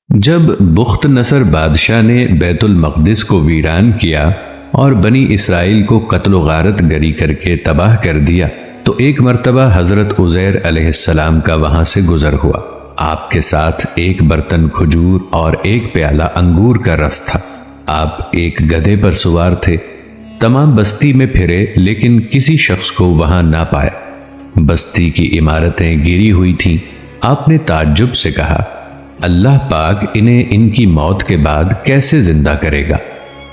جب بخت نصر بادشاہ نے بیت المقدس کو ویران کیا اور بنی اسرائیل کو قتل و غارت گری کر کے تباہ کر دیا تو ایک مرتبہ حضرت عزیر علیہ السلام کا وہاں سے گزر ہوا۔ آپ کے ساتھ ایک برتن کھجور اور ایک پیالہ انگور کا رس تھا۔ آپ ایک گدھے پر سوار تھے۔ تمام بستی میں پھرے لیکن کسی شخص کو وہاں نہ پایا۔ بستی کی عمارتیں گری ہوئی تھیں۔ آپ نے تعجب سے کہا، اللہ پاک انہیں ان کی موت کے بعد کیسے زندہ کرے گا؟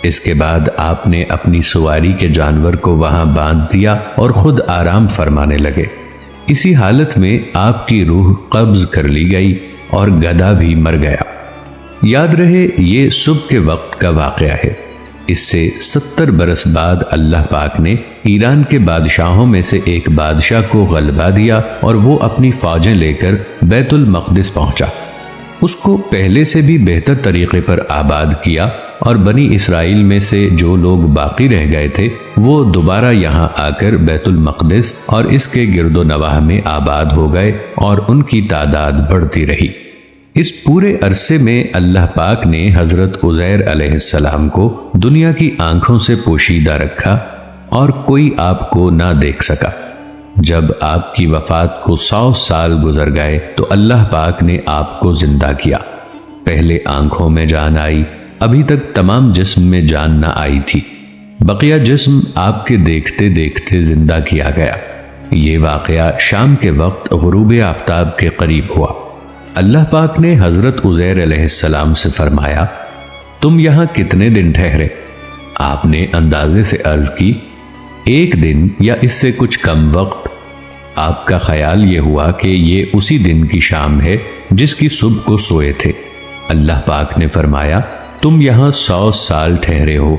اس کے بعد آپ نے اپنی سواری کے جانور کو وہاں باندھ دیا اور خود آرام فرمانے لگے۔ اسی حالت میں آپ کی روح قبض کر لی گئی اور گدھا بھی مر گیا۔ یاد رہے یہ صبح کے وقت کا واقعہ ہے۔ اس سے 70 برس بعد اللہ پاک نے ایران کے بادشاہوں میں سے ایک بادشاہ کو غلبہ دیا اور وہ اپنی فوجیں لے کر بیت المقدس پہنچا۔ اس کو پہلے سے بھی بہتر طریقے پر آباد کیا اور بنی اسرائیل میں سے جو لوگ باقی رہ گئے تھے وہ دوبارہ یہاں آ کر بیت المقدس اور اس کے گرد و نواح میں آباد ہو گئے اور ان کی تعداد بڑھتی رہی۔ اس پورے عرصے میں اللہ پاک نے حضرت عزیر علیہ السلام کو دنیا کی آنکھوں سے پوشیدہ رکھا اور کوئی آپ کو نہ دیکھ سکا۔ جب آپ کی وفات کو 100 سال گزر گئے تو اللہ پاک نے آپ کو زندہ کیا۔ پہلے آنکھوں میں جان آئی، ابھی تک تمام جسم میں جان نہ آئی تھی۔ بقیہ جسم آپ کے دیکھتے دیکھتے زندہ کیا گیا۔ یہ واقعہ شام کے وقت غروب آفتاب کے قریب ہوا۔ اللہ پاک نے حضرت عزیر علیہ السلام سے فرمایا، تم یہاں کتنے دن ٹھہرے؟ آپ نے اندازے سے عرض کی، 1 دن یا اس سے کچھ کم وقت۔ آپ کا خیال یہ ہوا کہ یہ اسی دن کی شام ہے جس کی صبح کو سوئے تھے۔ اللہ پاک نے فرمایا، تم یہاں 100 سال ٹھہرے ہو۔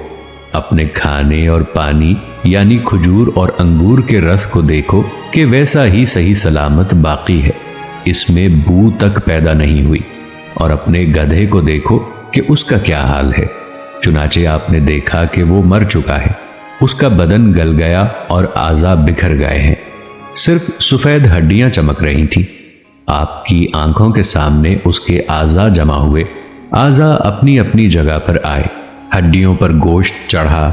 اپنے کھانے اور پانی یعنی کھجور اور انگور کے رس کو دیکھو کہ ویسا ہی صحیح سلامت باقی ہے، اس میں بو تک پیدا نہیں ہوئی، اور اپنے گدھے کو دیکھو کہ اس کا کیا حال ہے۔ چنانچہ آپ نے دیکھا کہ وہ مر چکا ہے، اس کا بدن گل گیا اور اعضاء بکھر گئے ہیں، صرف سفید ہڈیاں چمک رہی تھیں۔ آپ کی آنکھوں کے سامنے اس کے اعضاء جمع ہوئے، اعضاء اپنی اپنی جگہ پر آئے، ہڈیوں پر گوشت چڑھا،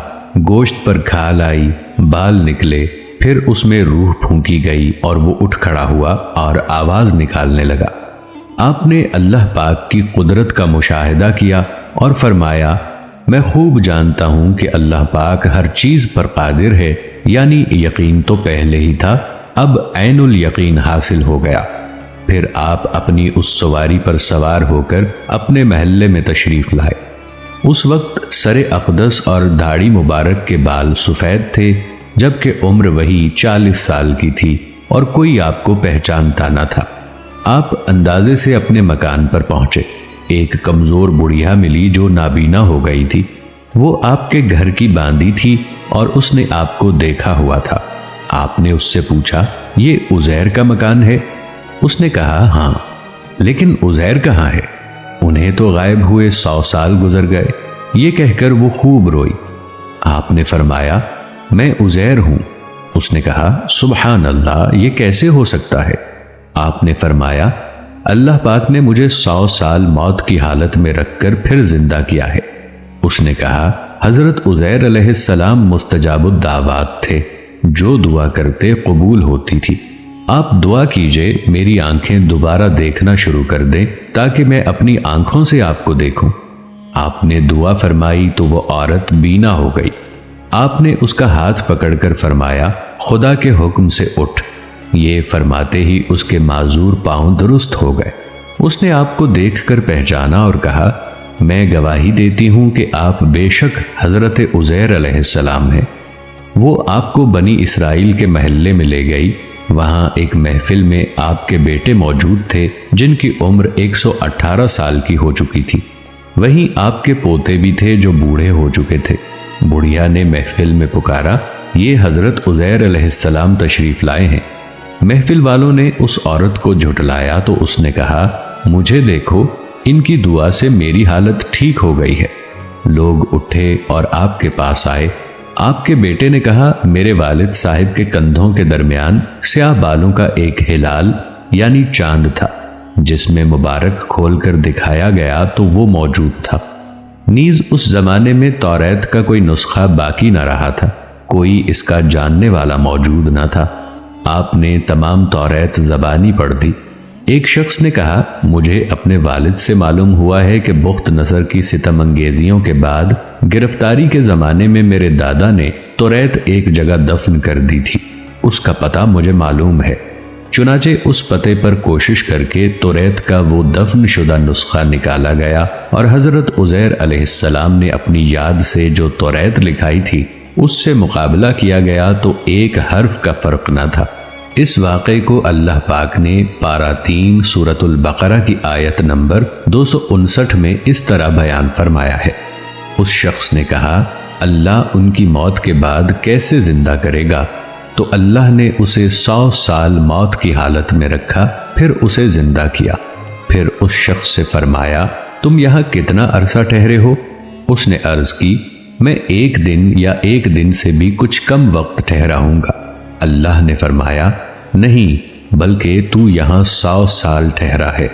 گوشت پر کھال آئی، بال نکلے، پھر اس میں روح پھونکی گئی اور وہ اٹھ کھڑا ہوا اور آواز نکالنے لگا۔ آپ نے اللہ پاک کی قدرت کا مشاہدہ کیا اور فرمایا، میں خوب جانتا ہوں کہ اللہ پاک ہر چیز پر قادر ہے، یعنی یقین تو پہلے ہی تھا، اب عین الیقین حاصل ہو گیا۔ پھر آپ اپنی اس سواری پر سوار ہو کر اپنے محلے میں تشریف لائے۔ اس وقت سر اقدس اور داڑھی مبارک کے بال سفید تھے، جبکہ عمر وہی 40 سال کی تھی اور کوئی آپ کو پہچانتا نہ تھا۔ آپ اندازے سے اپنے مکان پر پہنچے۔ ایک کمزور بڑھیا ملی جو نابینا ہو گئی تھی، وہ آپ کے گھر کی باندھی تھی اور اس نے آپ کو دیکھا ہوا تھا۔ آپ نے اس سے پوچھا، یہ عزیر کا مکان ہے؟ اس نے کہا، ہاں، لیکن عزیر کہاں ہے؟ انہیں تو غائب ہوئے 100 سال گزر گئے۔ یہ کہہ کر وہ خوب روئی۔ آپ نے فرمایا، میں عزیر ہوں۔ اس نے کہا، سبحان اللہ، یہ کیسے ہو سکتا ہے؟ آپ نے فرمایا، اللہ پاک نے مجھے 100 سال موت کی حالت میں رکھ کر پھر زندہ کیا ہے۔ اس نے کہا، حضرت عزیر علیہ السلام مستجاب الدعوات تھے، جو دعا کرتے قبول ہوتی تھی۔ آپ دعا کیجئے میری آنکھیں دوبارہ دیکھنا شروع کر دیں تاکہ میں اپنی آنکھوں سے آپ کو دیکھوں۔ آپ نے دعا فرمائی تو وہ عورت بینا ہو گئی۔ آپ نے اس کا ہاتھ پکڑ کر فرمایا، خدا کے حکم سے اٹھ۔ یہ فرماتے ہی اس کے معذور پاؤں درست ہو گئے۔ اس نے آپ کو دیکھ کر پہچانا اور کہا، میں گواہی دیتی ہوں کہ آپ بے شک حضرت عزیر علیہ السلام ہیں۔ وہ آپ کو بنی اسرائیل کے محلے میں لے گئی۔ وہاں ایک محفل میں آپ کے بیٹے موجود تھے جن کی عمر 118 سال کی ہو چکی تھی۔ وہیں آپ کے پوتے بھی تھے جو بوڑھے ہو چکے تھے۔ بڑھیا نے محفل میں پکارا، یہ حضرت عزیر علیہ السلام تشریف لائے ہیں۔ محفل والوں نے اس عورت کو جھٹلایا تو اس نے کہا، مجھے دیکھو، ان کی دعا سے میری حالت ٹھیک ہو گئی ہے۔ لوگ اٹھے اور آپ کے پاس آئے۔ آپ کے بیٹے نے کہا، میرے والد صاحب کے کندھوں کے درمیان سیاہ بالوں کا ایک ہلال یعنی چاند تھا۔ جس میں مبارک کھول کر دکھایا گیا تو وہ موجود تھا۔ نیز اس زمانے میں توریت کا کوئی نسخہ باقی نہ رہا تھا، کوئی اس کا جاننے والا موجود نہ تھا۔ آپ نے تمام توریت زبانی پڑھ دی۔ ایک شخص نے کہا، مجھے اپنے والد سے معلوم ہوا ہے کہ بخت نصر کی ستم انگیزیوں کے بعد گرفتاری کے زمانے میں میرے دادا نے توریت ایک جگہ دفن کر دی تھی، اس کا پتہ مجھے معلوم ہے۔ چنانچہ اس پتے پر کوشش کر کے توریت کا وہ دفن شدہ نسخہ نکالا گیا، اور حضرت عزیر علیہ السلام نے اپنی یاد سے جو توریت لکھائی تھی اس سے مقابلہ کیا گیا تو ایک حرف کا فرق نہ تھا۔ اس واقعے کو اللہ پاک نے پارہ 3 سورۃ البقرہ کی آیت نمبر 259 میں اس طرح بیان فرمایا ہے۔ اس شخص نے کہا، اللہ ان کی موت کے بعد کیسے زندہ کرے گا؟ تو اللہ نے اسے 100 سال موت کی حالت میں رکھا، پھر اسے زندہ کیا۔ پھر اس شخص سے فرمایا، تم یہاں کتنا عرصہ ٹھہرے ہو؟ اس نے عرض کی، میں 1 دن یا 1 دن سے بھی کچھ کم وقت ٹھہرا ہوں گا۔ اللہ نے فرمایا، نہیں بلکہ تو یہاں 100 سال ٹھہرا ہے۔